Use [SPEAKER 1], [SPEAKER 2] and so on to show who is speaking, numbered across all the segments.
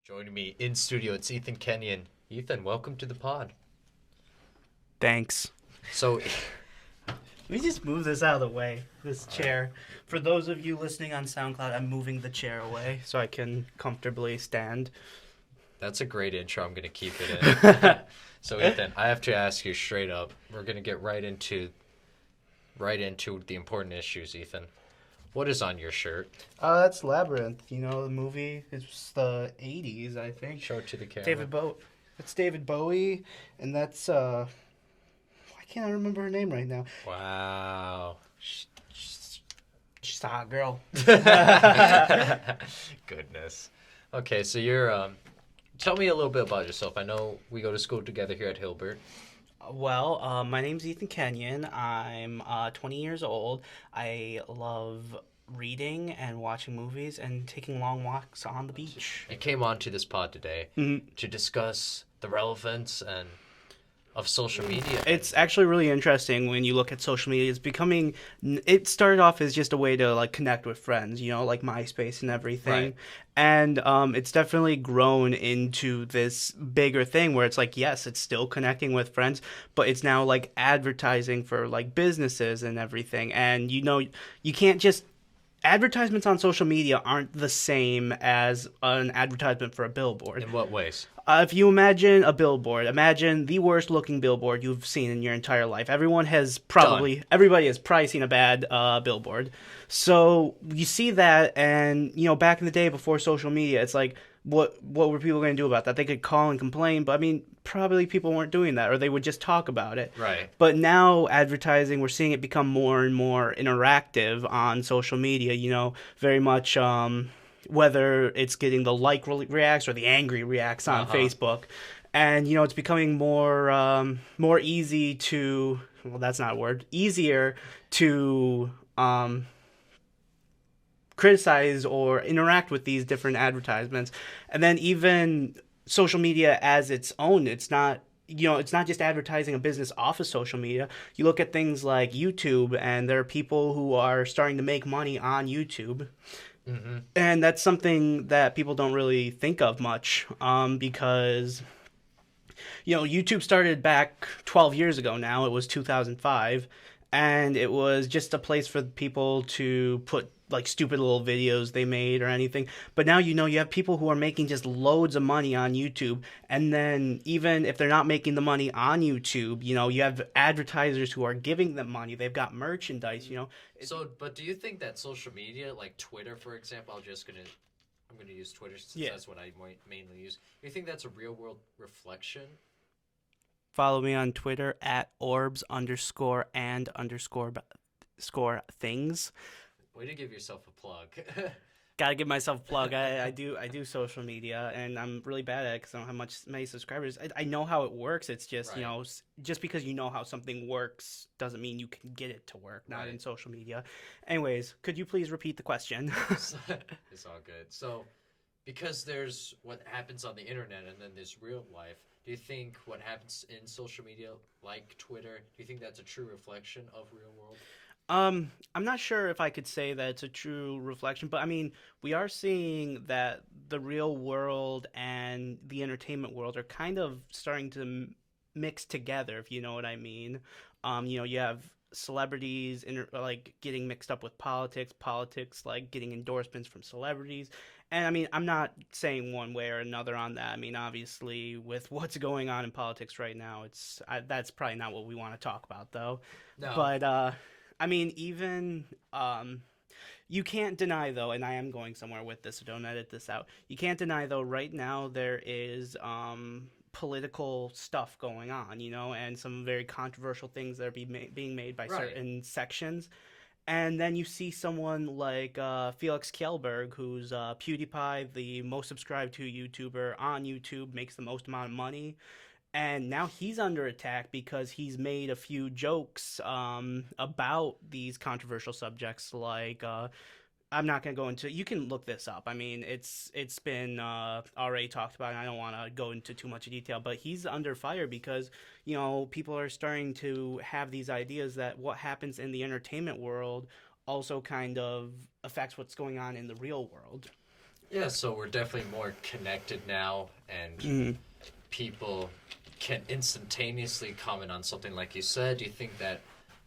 [SPEAKER 1] Joining me in studio, it's Ethan Kenyon. Ethan, welcome to the pod.
[SPEAKER 2] Thanks.
[SPEAKER 1] So,
[SPEAKER 2] Let me just move this out of the way, this chair. For those of you listening on SoundCloud, I'm moving the chair away so I can comfortably stand.
[SPEAKER 1] that's a great intro. I'm going to keep it in. So, Ethan, I have to ask you straight up. We're going to get right into the important issues, Ethan. What is on your shirt?
[SPEAKER 2] That's Labyrinth. You know, the movie. It's the 80s, I think.
[SPEAKER 1] Show it to the camera.
[SPEAKER 2] It's David Bowie, and that's, why can't I remember her name right now?
[SPEAKER 1] Wow.
[SPEAKER 2] She's a hot girl.
[SPEAKER 1] Goodness. Okay, so you're, tell me a little bit about yourself. I know we go to school together here at Hilbert.
[SPEAKER 2] Well, my name's Ethan Kenyon. I'm 20 years old. I love reading and watching movies and taking long walks on the beach.
[SPEAKER 1] I came on to this pod today to discuss the relevance of social media.
[SPEAKER 2] It's actually really interesting when you look at social media. It started off as just a way to like connect with friends, you know, like MySpace and everything.
[SPEAKER 1] Right.
[SPEAKER 2] And it's definitely grown into this bigger thing where it's like, yes, it's still connecting with friends, but it's now like advertising for like businesses and everything. And you know, you can't just advertisements on social media aren't the same as an advertisement for a billboard.
[SPEAKER 1] In what ways?
[SPEAKER 2] If you imagine a billboard, imagine the worst looking billboard you've seen in your entire life. Everybody has probably seen a bad billboard. So you see that, and you know, back in the day before social media, it's like, what were people going to do about that? They could call and complain, but I mean, probably people weren't doing that, or they would just talk about it.
[SPEAKER 1] Right.
[SPEAKER 2] But now advertising, we're seeing it become more and more interactive on social media. You know, very much. Whether it's getting the reacts or the angry reacts on Facebook, and you know, it's becoming more easy to, well, that's not a word, easier to criticize or interact with these different advertisements. And then even social media as its own, it's not, you know, it's not just advertising a business off of social media. You look at things like YouTube, and there are people who are starting to make money on YouTube.
[SPEAKER 1] Mm-hmm.
[SPEAKER 2] And that's something that people don't really think of much, because, you know, YouTube started back 12 years ago now. It was 2005, and it was just a place for people to put like stupid little videos they made or anything. But now, you know, you have people who are making just loads of money on YouTube, and then even if they're not making the money on YouTube, you know, you have advertisers who are giving them money. They've got merchandise, you know.
[SPEAKER 1] So, but do you think that social media, like Twitter, for example, I'm gonna use Twitter since that's what I mainly use. Do you think that's a real world reflection?
[SPEAKER 2] Follow me on Twitter at orbs_and_score things.
[SPEAKER 1] Way to give yourself a plug.
[SPEAKER 2] Gotta give myself a plug. I do social media, and I'm really bad at it because I don't have many subscribers. I know how it works. It's just,
[SPEAKER 1] Right.
[SPEAKER 2] you know, just because you know how something works doesn't mean you can get it to work. Not
[SPEAKER 1] Right.
[SPEAKER 2] in social media. Anyways, could you please repeat the question?
[SPEAKER 1] It's all good. So, because there's what happens on the internet and then there's real life, do you think what happens in social media, like Twitter, do you think that's a true reflection of real world?
[SPEAKER 2] I'm not sure if I could say that it's a true reflection, but I mean, we are seeing that the real world and the entertainment world are kind of starting to mix together, if you know what I mean. You know, you have celebrities like getting mixed up with politics like getting endorsements from celebrities. And I mean, I'm not saying one way or another on that. I mean, obviously, with what's going on in politics right now, that's probably not what we want to talk about, though.
[SPEAKER 1] No.
[SPEAKER 2] But I mean, even you can't deny, though, and I am going somewhere with this, so don't edit this out. You can't deny, though, right now there is political stuff going on, you know, and some very controversial things that are being made by
[SPEAKER 1] Right.
[SPEAKER 2] certain sections. And then you see someone like Felix Kjellberg, who's PewDiePie, the most subscribed to YouTuber on YouTube, makes the most amount of money. And now he's under attack because he's made a few jokes about these controversial subjects. Like, I'm not gonna go into. You can look this up. I mean, it's been already talked about, and I don't want to go into too much detail. But he's under fire because, you know, people are starting to have these ideas that what happens in the entertainment world also kind of affects what's going on in the real world.
[SPEAKER 1] Yeah, so we're definitely more connected now, and
[SPEAKER 2] Mhm.
[SPEAKER 1] people can instantaneously comment on something like you said. Do you think that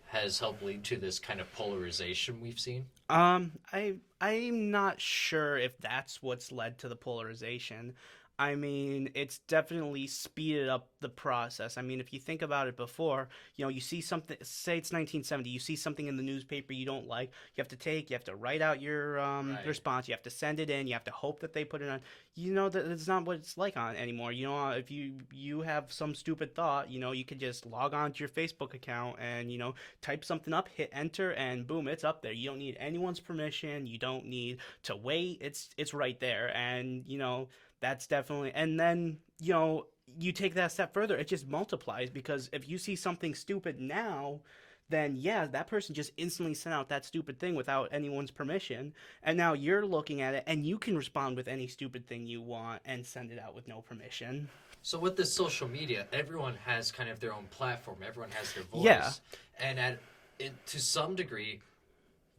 [SPEAKER 1] has helped lead to this kind of polarization we've seen?
[SPEAKER 2] I'm not sure if that's what's led to the polarization. I mean, it's definitely speeded up the process. I mean, if you think about it before, you see something, say it's 1970, you see something in the newspaper you don't like, you have to write out your
[SPEAKER 1] Right.
[SPEAKER 2] response, you have to send it in, you have to hope that they put it on. You know that it's not what it's like on anymore. If you have some stupid thought, you could just log on to your Facebook account and, type something up, hit enter, and boom, it's up there. You don't need anyone's permission. You don't need to wait. It's right there, and that's definitely. And then you take that a step further, it just multiplies because if you see something stupid now. Then yeah, that person just instantly sent out that stupid thing without anyone's permission, and now you're looking at it, and you can respond with any stupid thing you want and send it out with no permission.
[SPEAKER 1] So with this social media, everyone has kind of their own platform. Everyone has their
[SPEAKER 2] Yeah,
[SPEAKER 1] voice, and to some degree,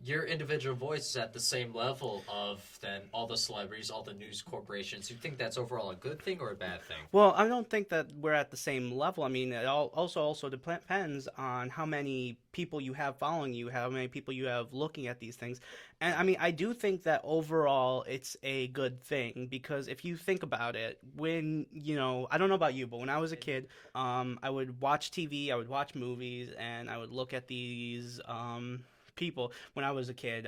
[SPEAKER 1] your individual voice is at the same level of then all the celebrities, all the news corporations. You think that's overall a good thing or a bad thing?
[SPEAKER 2] well, I don't think that we're at the same level. I mean, it also depends on how many people you have following you, how many people you have looking at these things. And I mean, I do think that overall it's a good thing because if you think about it, when, I don't know about you, but when I was a kid, I would watch TV, I would watch movies, and I would look at these people when I was a kid.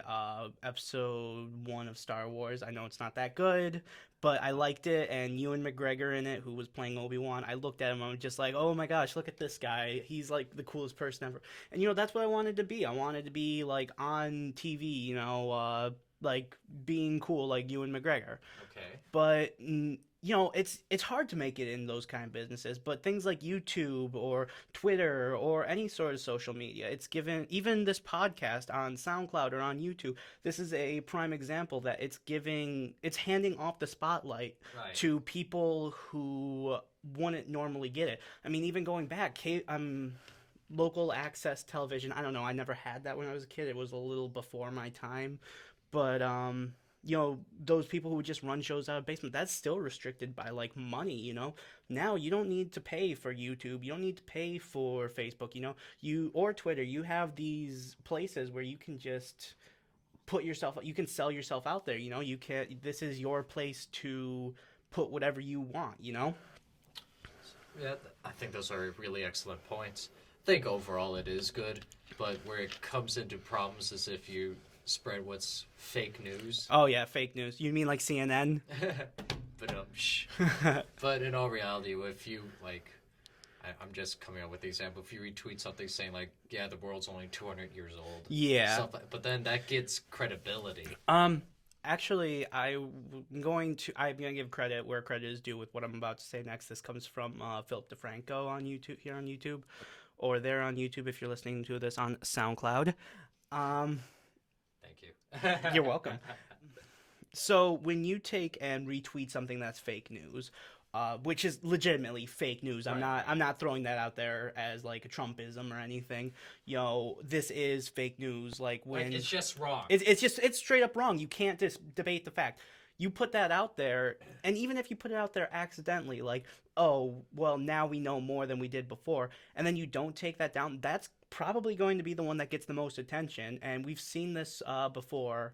[SPEAKER 2] Episode 1 of Star Wars. I know it's not that good, but I liked it, and Ewan McGregor in it, who was playing Obi-Wan, I looked at him, I was just like, oh my gosh, look at this guy. He's like the coolest person ever. And that's what I wanted to be. I wanted to be like on TV, like being cool like Ewan McGregor.
[SPEAKER 1] Okay.
[SPEAKER 2] But it's hard to make it in those kind of businesses, but things like YouTube or Twitter or any sort of social media, it's given, even this podcast on SoundCloud or on YouTube, this is a prime example that it's handing off the spotlight
[SPEAKER 1] Right.
[SPEAKER 2] to people who wouldn't normally get it. I mean, even going back, local access television, I don't know, I never had that when I was a kid. It was a little before my time, but those people who just run shows out of basement, that's still restricted by like money. Now you don't need to pay for YouTube, you don't need to pay for Facebook, you or Twitter. You have these places where you can just you can sell yourself out there. You can't This is your place to put whatever you want.
[SPEAKER 1] Yeah, I think those are really excellent points. I think overall it is good, but where it comes into problems is if you spread what's fake news.
[SPEAKER 2] Oh yeah, fake news. You mean like CNN?
[SPEAKER 1] But but in all reality, if you like, I'm just coming up with the example. If you retweet something saying like, "Yeah, the world's only 200 years old,"
[SPEAKER 2] Yeah.
[SPEAKER 1] but then that gets credibility.
[SPEAKER 2] Actually, I'm going to give credit where credit is due with what I'm about to say next. This comes from Philip DeFranco on YouTube, here on YouTube, or there on YouTube if you're listening to this on SoundCloud. Um,
[SPEAKER 1] Thank you.
[SPEAKER 2] you're welcome. So when you take and retweet something that's fake news, which is legitimately fake news.
[SPEAKER 1] Right.
[SPEAKER 2] I'm not throwing that out there as like a Trumpism or anything. This is fake news. Like when
[SPEAKER 1] it's just wrong.
[SPEAKER 2] it's straight up wrong. You can't just debate the fact. You put that out there, and even if you put it out there accidentally, like, oh, well, now we know more than we did before, and then you don't take that down, that's probably going to be the one that gets the most attention. And we've seen this before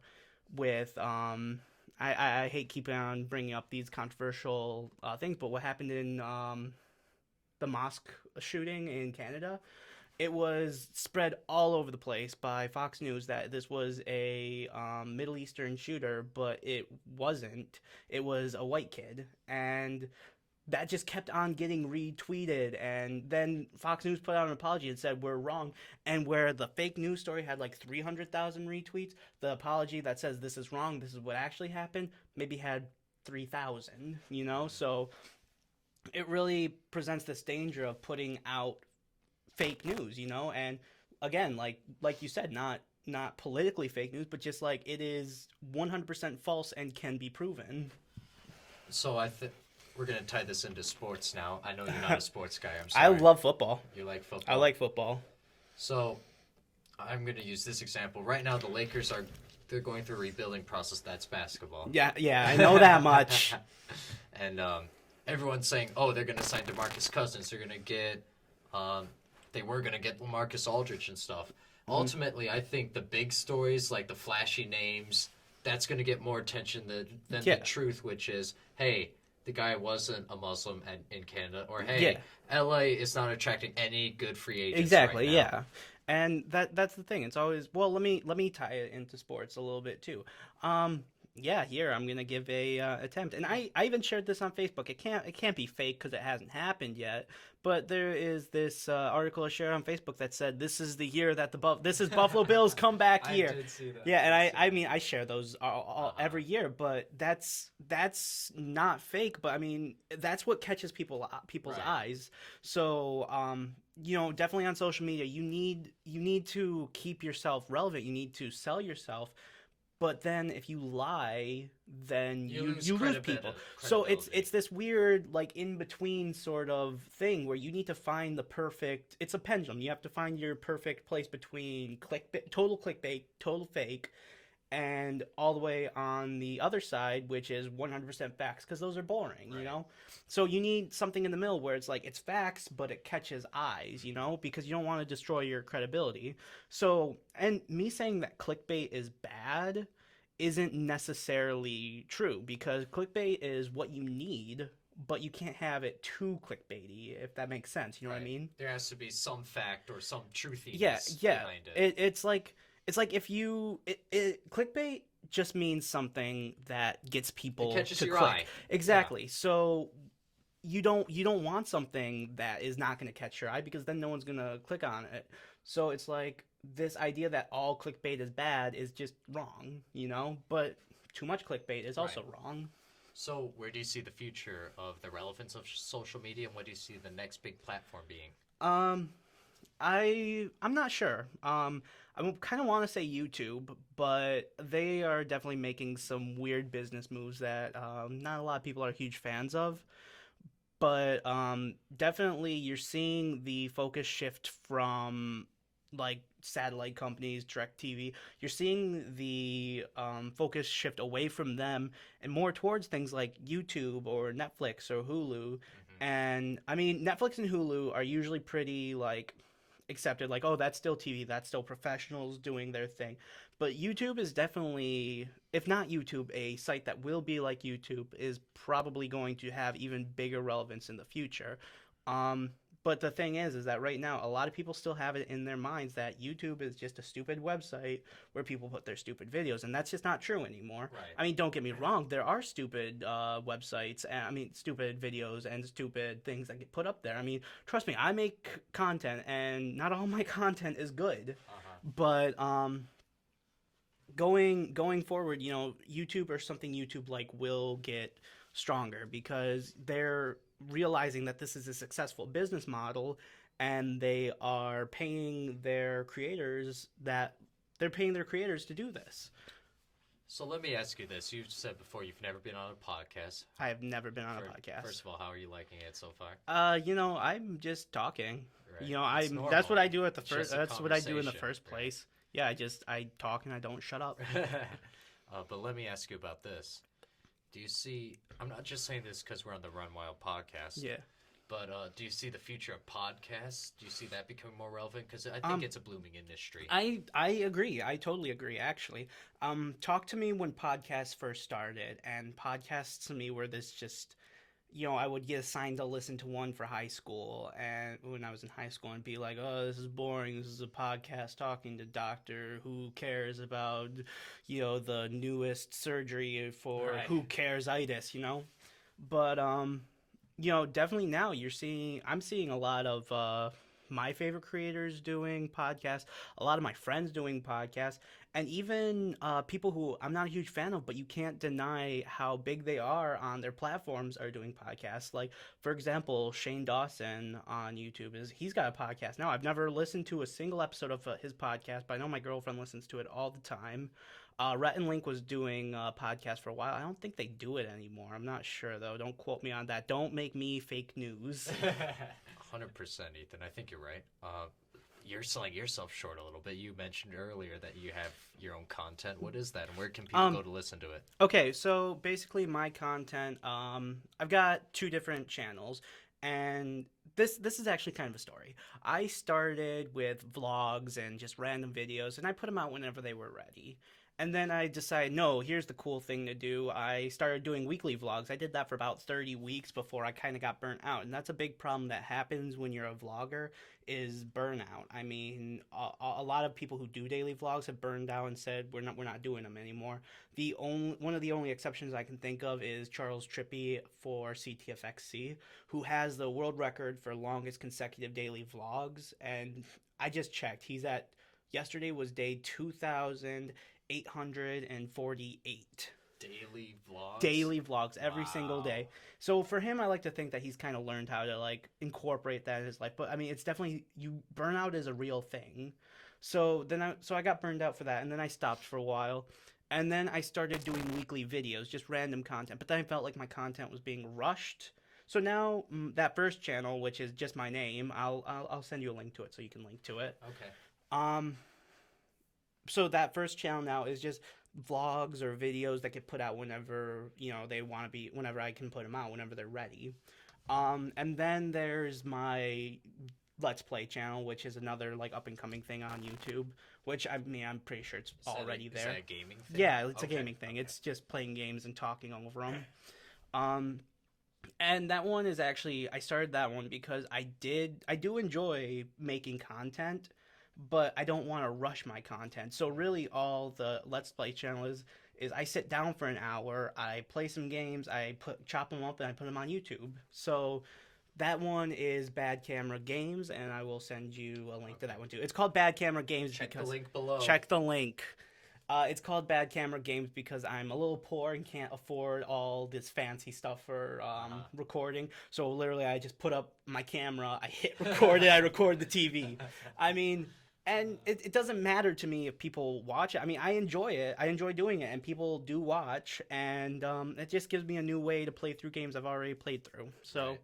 [SPEAKER 2] with I hate keeping on bringing up these controversial things, but what happened in the mosque shooting in Canada, it was spread all over the place by Fox News that this was a Middle Eastern shooter, but it wasn't. It was a white kid, and that just kept on getting retweeted. And then Fox News put out an apology and said we're wrong. And where the fake news story had like 300,000 retweets, the apology that says this is wrong, this is what actually happened, maybe had 3,000. So it really presents this danger of putting out fake news. And again, like you said, not politically fake news, but just like it is 100% false and can be proven.
[SPEAKER 1] So I think we're gonna tie this into sports now. I know you're not a sports guy. I'm
[SPEAKER 2] I
[SPEAKER 1] sorry.
[SPEAKER 2] love football.
[SPEAKER 1] You like football.
[SPEAKER 2] I like football.
[SPEAKER 1] So I'm gonna use this example. Right now, the Lakers are they're going through a rebuilding process. That's basketball.
[SPEAKER 2] Yeah, I know that much.
[SPEAKER 1] And everyone's saying, oh, they're going to sign DeMarcus Cousins. They're going to get, they were going to get LaMarcus Aldridge and stuff. Ultimately, I think the big stories, like the flashy names, that's going to get more attention than the truth, which is, hey, the guy wasn't a Muslim in Canada, or hey, LA is not attracting any good free agents.
[SPEAKER 2] Exactly,
[SPEAKER 1] right now.
[SPEAKER 2] yeah. And that's the thing. It's always, well, let me tie it into sports a little bit too. Here I'm gonna give a attempt, and I even shared this on Facebook. It can't be fake because it hasn't happened yet. But there is this article I shared on Facebook that said this is the year that this is Buffalo Bills comeback year.
[SPEAKER 1] I did see that.
[SPEAKER 2] Yeah, and I mean I share those every year, but that's not fake. But I mean that's what catches people's eyes. So definitely on social media you need to keep yourself relevant. You need to sell yourself. But then if you lie, then you lose people. So it's this weird like in between sort of thing where you need to find the perfect. It's a pendulum. You have to find your perfect place between clickbait, total fake, and all the way on the other side, which is 100% facts, because those are boring, So you need something in the middle where it's like it's facts, but it catches eyes, because you don't want to destroy your credibility. So, and me saying that clickbait is bad isn't necessarily true, because clickbait is what you need, but you can't have it too clickbaity, if that makes sense. You know what I mean?
[SPEAKER 1] There has to be some fact or some truthiness
[SPEAKER 2] behind
[SPEAKER 1] it.
[SPEAKER 2] It's like if you clickbait just means something that gets people
[SPEAKER 1] it catches
[SPEAKER 2] to
[SPEAKER 1] your
[SPEAKER 2] click.
[SPEAKER 1] Eye.
[SPEAKER 2] Exactly. Yeah. So you don't want something that is not going to catch your eye, because then no one's going to click on it. So it's like this idea that all clickbait is bad is just wrong, But too much clickbait is also wrong.
[SPEAKER 1] So where do you see the future of the relevance of social media, and what do you see the next big platform being?
[SPEAKER 2] I'm not sure. I kind of want to say YouTube, but they are definitely making some weird business moves that not a lot of people are huge fans of. But definitely you're seeing the focus shift from like satellite companies, DirecTV. You're seeing the focus shift away from them and more towards things like YouTube or Netflix or Hulu. Mm-hmm. And I mean, Netflix and Hulu are usually pretty like accepted, like, oh, that's still TV, that's still professionals doing their thing. But YouTube is definitely, if not YouTube, a site that will be like YouTube is probably going to have even bigger relevance in the future. But the thing is that right now, a lot of people still have it in their minds that YouTube is just a stupid website where people put their stupid videos, and that's just not true anymore.
[SPEAKER 1] Right.
[SPEAKER 2] I mean, don't get me wrong, there are stupid websites, stupid videos and stupid things that get put up there. I mean, trust me, I make content, and not all my content is good. But going forward, YouTube or something YouTube like will get stronger, because they're realizing that this is a successful business model, and they are paying their creators to do this.
[SPEAKER 1] So let me ask you this. You said before you've never been on a podcast.
[SPEAKER 2] I have never been on a podcast.
[SPEAKER 1] First of all, how are you liking it so far?
[SPEAKER 2] I'm just talking.
[SPEAKER 1] Right.
[SPEAKER 2] That's what I do at the first. That's what I do in the first place. Right. Yeah, I talk and I don't shut up.
[SPEAKER 1] But let me ask you about this. Do you see, I'm not just saying this because we're on the Run Wild podcast.
[SPEAKER 2] Yeah.
[SPEAKER 1] But do you see the future of podcasts? Do you see that becoming more relevant? Because I think it's a blooming industry.
[SPEAKER 2] I agree. I totally agree, actually. Talk to me when podcasts first started. And podcasts to me were this just, I would get assigned to listen to one for high school. And when I was in high school, and be like, oh, this is boring. This is a podcast talking to doctor who cares about, the newest surgery for who cares-itis, But, definitely now I'm seeing a lot of my favorite creators doing podcasts, a lot of my friends doing podcasts, and even people who I'm not a huge fan of, but you can't deny how big they are on their platforms, are doing podcasts. Like, for example, Shane Dawson on YouTube, he's got a podcast now. I've never listened to a single episode of his podcast, but I know my girlfriend listens to it all the time. Rhett and Link was doing a podcast for a while. I don't think they do it anymore. I'm not sure, though. Don't quote me on that. Don't make me fake news.
[SPEAKER 1] 100%, Ethan. I think you're right. you're selling yourself short a little bit. You mentioned earlier that you have your own content. What is that, and where can people go to listen to it?
[SPEAKER 2] Okay, so basically my content, I've got two different channels, and this is actually kind of a story. I started with vlogs and just random videos, and I put them out whenever they were ready. And then I decided, no, here's the cool thing to do. I started doing weekly vlogs. I did that for about 30 weeks before I kind of got burnt out. And that's a big problem that happens when you're a vlogger is burnout. I mean, a lot of people who do daily vlogs have burned out and said we're not doing them anymore. The only one of the only exceptions I can think of is Charles Trippy for CTFXC, who has the world record for longest consecutive daily vlogs. And I just checked. Yesterday was day 2,848 daily vlogs every single day. So for him, I like to think that he's kind of learned how to like incorporate that in his life. But I mean, it's definitely burnout is a real thing. So I got burned out for that, and then I stopped for a while, and then I started doing weekly videos, just random content. But then I felt like my content was being rushed. So now that first channel, which is just my name, I'll send you a link to it so you can link to it.
[SPEAKER 1] Okay.
[SPEAKER 2] So that first channel now is just vlogs or videos that get put out whenever they want to be, whenever I can put them out, whenever they're ready. And then there's my Let's Play channel, which is another like up and coming thing on YouTube. Which I mean, I'm pretty sure it's already there.
[SPEAKER 1] Is that a gaming thing?
[SPEAKER 2] Yeah, it's a gaming thing. Okay. It's just playing games and talking over them. And that one is actually, I started that one because I do enjoy making content, but I don't want to rush my content. So really all the Let's Play channel is I sit down for an hour, I play some games, chop them up, and I put them on YouTube. So that one is Bad Camera Games, and I will send you a link to that one too. It's called Bad Camera Games
[SPEAKER 1] Check the link below.
[SPEAKER 2] Check the link. It's called Bad Camera Games because I'm a little poor and can't afford all this fancy stuff for recording. So literally I just put up my camera, I hit record it, I record the TV. I mean, and it doesn't matter to me if people watch it. I mean, I enjoy it. I enjoy doing it, and people do watch, and it just gives me a new way to play through games I've already played through. So, right.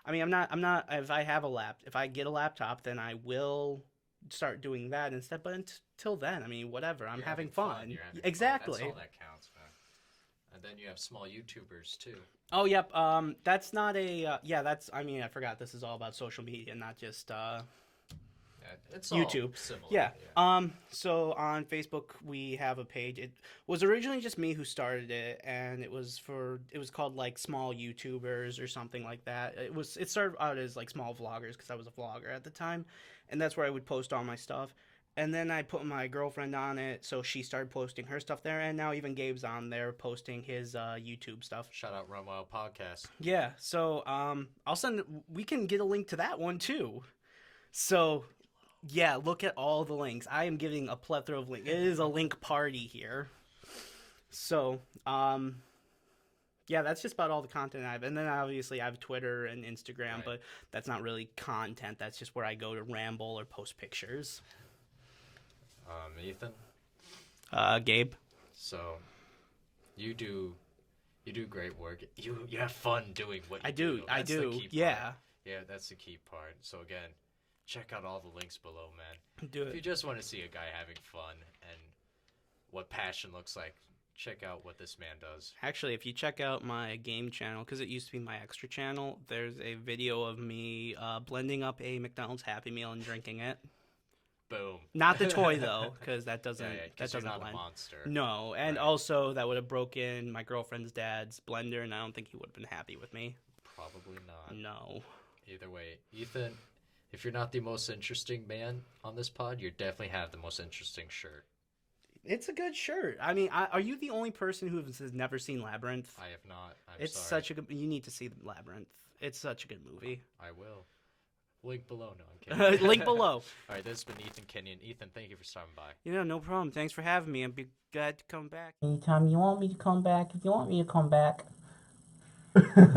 [SPEAKER 2] I mean, I'm not. If I get a laptop, then I will start doing that instead. But until then, I mean, whatever. I'm having fun. Exactly.
[SPEAKER 1] Fun. That's all that counts, man. And then you have small YouTubers too.
[SPEAKER 2] Oh, yep. That's not a. That's. I mean, I forgot. This is all about social media, not just.
[SPEAKER 1] It's
[SPEAKER 2] YouTube.
[SPEAKER 1] All similar.
[SPEAKER 2] Yeah. So on Facebook we have a page. It was originally just me who started it, and it was called like Small YouTubers or something like that. It started out as like small vloggers because I was a vlogger at the time, and that's where I would post all my stuff. And then I put my girlfriend on it, so she started posting her stuff there, and now even Gabe's on there posting his YouTube stuff.
[SPEAKER 1] Shout out Run Wild Podcast.
[SPEAKER 2] Yeah. So we can get a link to that one too. So. Yeah, look at all the links. I am giving a plethora of links. It is a link party here. So, yeah, that's just about all the content I have. And then obviously I have Twitter and Instagram, right. But that's not really content. That's just where I go to ramble or post pictures.
[SPEAKER 1] Ethan?
[SPEAKER 2] Gabe?
[SPEAKER 1] So, you do great work. You have fun doing what you
[SPEAKER 2] do. I do. Yeah.
[SPEAKER 1] Yeah, that's the key part. So again, check out all the links below, man.
[SPEAKER 2] Do it.
[SPEAKER 1] If you just want to see a guy having fun and what passion looks like, check out what this man does.
[SPEAKER 2] Actually, if you check out my game channel, because it used to be my extra channel, there's a video of me blending up a McDonald's Happy Meal and drinking it.
[SPEAKER 1] Boom.
[SPEAKER 2] Not the toy, though, because that doesn't
[SPEAKER 1] that
[SPEAKER 2] doesn't
[SPEAKER 1] you're not
[SPEAKER 2] blend.
[SPEAKER 1] A monster.
[SPEAKER 2] No, and
[SPEAKER 1] right.
[SPEAKER 2] Also that would have broken my girlfriend's dad's blender, and I don't think he would have been happy with me.
[SPEAKER 1] Probably not.
[SPEAKER 2] No.
[SPEAKER 1] Either way, Ethan, if you're not the most interesting man on this pod, you definitely have the most interesting shirt.
[SPEAKER 2] It's a good shirt. I mean, are you the only person who has never seen Labyrinth?
[SPEAKER 1] I have not.
[SPEAKER 2] It's
[SPEAKER 1] sorry.
[SPEAKER 2] Such a good. You need to see Labyrinth. It's such a good movie.
[SPEAKER 1] I will. Link below. No, I'm kidding.
[SPEAKER 2] Link below.
[SPEAKER 1] All right, this has been Ethan Kenyon. Ethan, thank you for stopping by.
[SPEAKER 2] No problem. Thanks for having me. I'd be glad to come back.
[SPEAKER 3] Anytime you want me to come back, if you want me to come back.